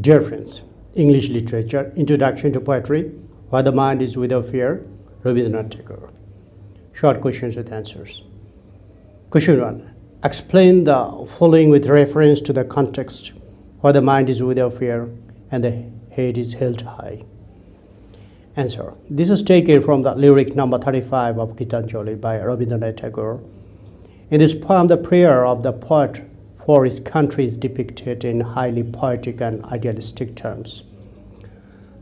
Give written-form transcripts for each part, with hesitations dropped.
Dear friends, English Literature, Introduction to Poetry, Why the Mind is Without Fear, Rabindranath Tagore. Short questions with answers. Question 1. Explain the following with reference to the context, why the mind is without fear and the head is held high. Answer. This is taken from the lyric number 35 of Gitanjali by Rabindranath Tagore. In this poem, the prayer of the poet for his country is depicted in highly poetic and idealistic terms.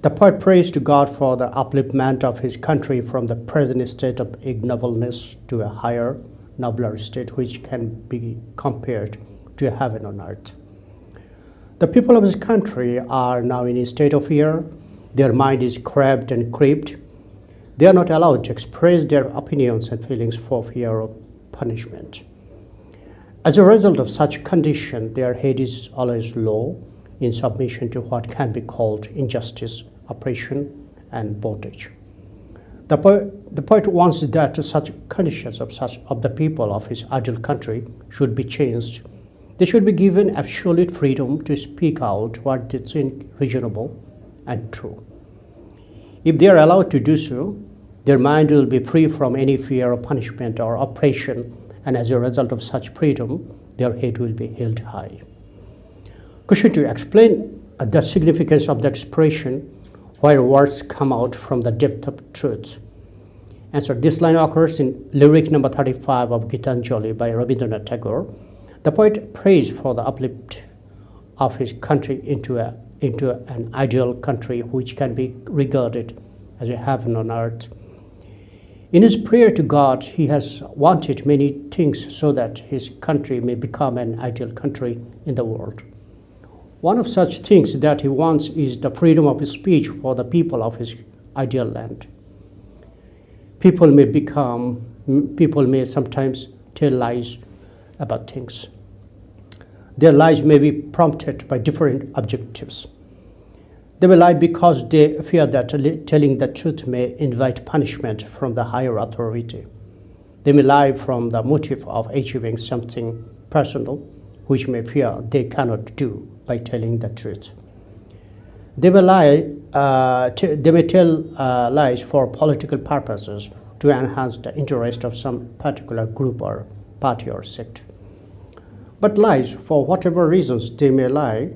The poet prays to God for the upliftment of his country from the present state of ignobleness to a higher, nobler state which can be compared to a heaven on earth. The people of his country are now in a state of fear. Their mind is cramped and crept. They are not allowed to express their opinions and feelings for fear of punishment. As a result of such condition, their head is always low in submission to what can be called injustice, oppression, and bondage. The poet wants that such conditions of the people of his ideal country should be changed. They should be given absolute freedom to speak out what they think reasonable and true. If they are allowed to do so, their mind will be free from any fear of punishment or oppression, and as a result of such freedom, their head will be held high. Question 2. Explain the significance of the expression where words come out from the depth of truth. Answer. This line occurs in lyric number 35 of Gitanjali by Rabindranath Tagore. The poet prays for the uplift of his country into an ideal country which can be regarded as a heaven on earth. In his prayer to God, he has wanted many things so that his country may become an ideal country in the world. One of such things that he wants is the freedom of speech for the people of his ideal land. People may sometimes tell lies about things. Their lies may be prompted by different objectives. They may lie because they fear that telling the truth may invite punishment from the higher authority. They may lie from the motive of achieving something personal, which may fear they cannot do by telling the truth. They may tell lies for political purposes to enhance the interest of some particular group or party or sect. But lies, for whatever reasons they may lie,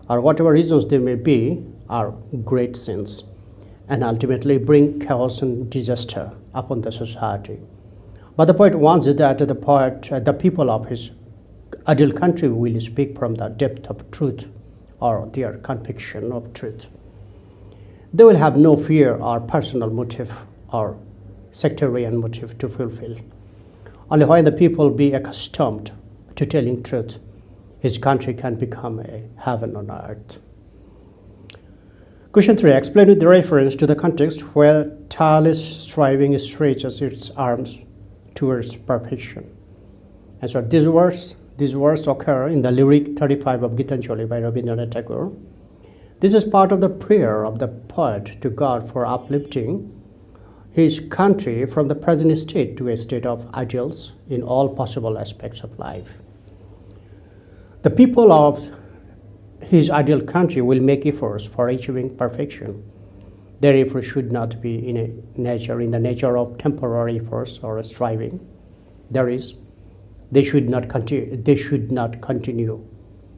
or whatever reasons they may be, are great sins and ultimately bring chaos and disaster upon the society. But the poet wants that the people of his ideal country will speak from the depth of truth or their conviction of truth. They will have no fear or personal motive or sectarian motive to fulfill. Only when the people be accustomed to telling truth, his country can become a heaven on earth. Question 3. Explain with the reference to the context where tireless striving stretches its arms towards perfection. Answer. These words occur in the lyric 35 of Gitanjali by Rabindranath Tagore. This is part of the prayer of the poet to God for uplifting his country from the present state to a state of ideals in all possible aspects of life. The people of his ideal country will make efforts for achieving perfection. Their efforts should not be in the nature of temporary efforts or striving. That is, they should not continue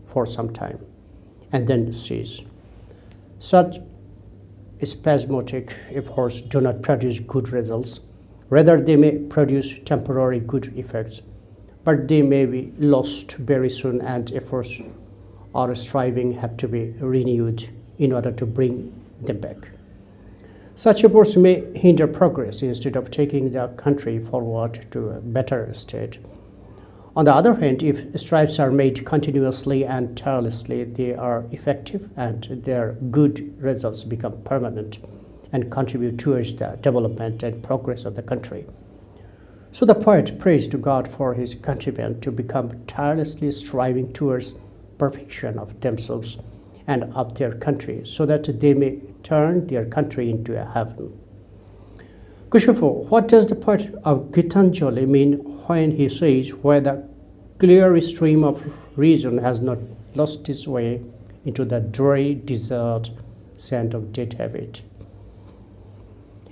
for some time and then cease. Such spasmodic efforts do not produce good results. Rather, they may produce temporary good effects, but they may be lost very soon, and efforts or striving have to be renewed in order to bring them back. Such efforts may hinder progress instead of taking the country forward to a better state. On the other hand, if strives are made continuously and tirelessly, they are effective and their good results become permanent and contribute towards the development and progress of the country. So the poet prays to God for his countrymen to become tirelessly striving towards perfection of themselves and of their country, so that they may turn their country into a heaven. Question 4. What does the poet of Gitanjali mean when he says, where the clear stream of reason has not lost its way into the dreary desert sand of dead habit.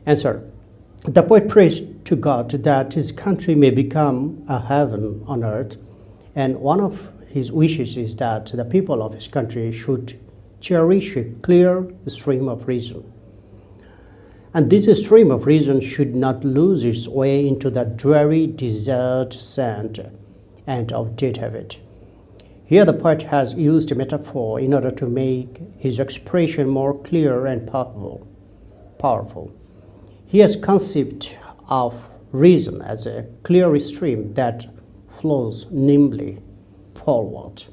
Answer. The poet prays to God that his country may become a heaven on earth, and one of his wishes is that the people of his country should cherish a clear stream of reason. And this stream of reason should not lose its way into the dreary desert sand and of dead habit. Here the poet has used a metaphor in order to make his expression more clear and powerful. He has conceived of reason as a clear stream that flows nimbly forward.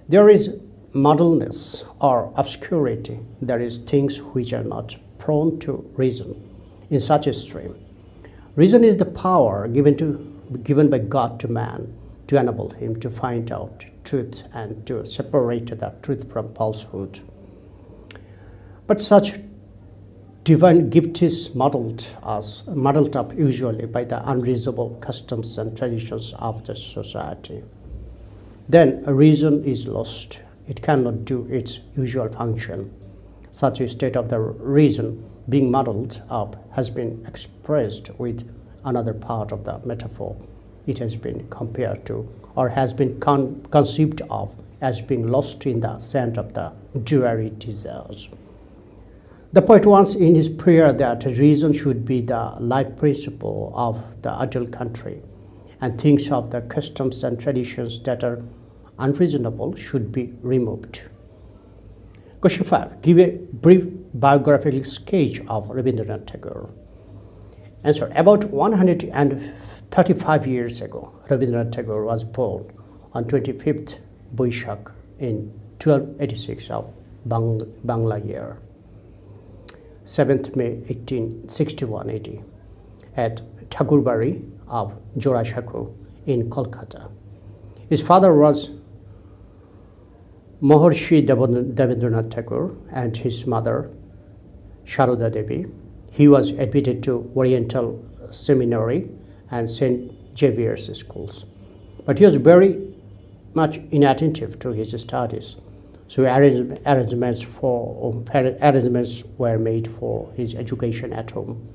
There is muddleness or obscurity, that is, things which are not prone to reason in such a stream. Reason is the power given by God to man to enable him to find out truth and to separate the truth from falsehood. But such divine gift is muddled up usually by the unreasonable customs and traditions of the society. Then a reason is lost. It cannot do its usual function. Such a state of the reason being muddled up has been expressed with another part of the metaphor. It has been compared to, or has been conceived of, as being lost in the sand of the dreary desert. The poet wants in his prayer that reason should be the life principle of the ideal country, and thinks of the customs and traditions that are unreasonable should be removed. Question 5. Give a brief biographical sketch of Rabindranath Tagore. Answer. About 135 years ago, Rabindranath Tagore was born on 25th Boishakh in 1286 of Bangla year, 7th May 1861 AD, at Thakurbari of Jorashakhu in Kolkata. His father was Maharishi Devendranath Tagore and his mother Sharoda Devi. He was admitted to Oriental Seminary and St. Xavier's schools, but he was very much inattentive to his studies. So arrangements were made for his education at home.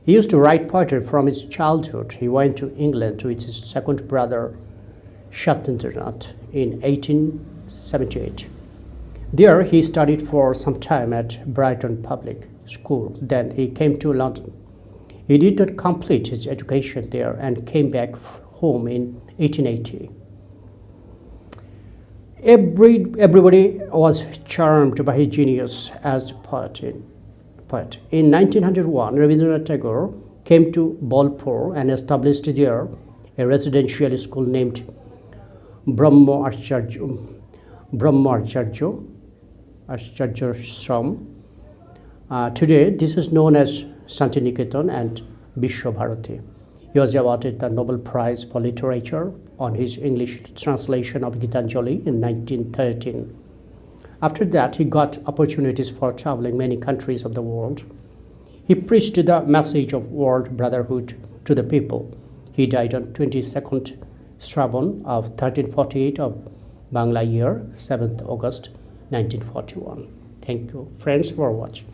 He used to write poetry from his childhood. He went to England with his second brother Satyendranath in 1878. There he studied for some time at Brighton Public School. Then he came to London. He did not complete his education there and came back home in 1880. Everybody was charmed by his genius as a poet. In 1901, Rabindranath Tagore came to Bolpur and established there a residential school named Brahma Acharya today, this is known as Santiniketan and Vishwabharati. He was awarded the Nobel Prize for Literature on his English translation of Gitanjali in 1913. After that, he got opportunities for traveling many countries of the world. He preached the message of world brotherhood to the people. He died on 22nd Shravan of 1348 of Bangla year, 7th August 1941. Thank you, friends, for watching.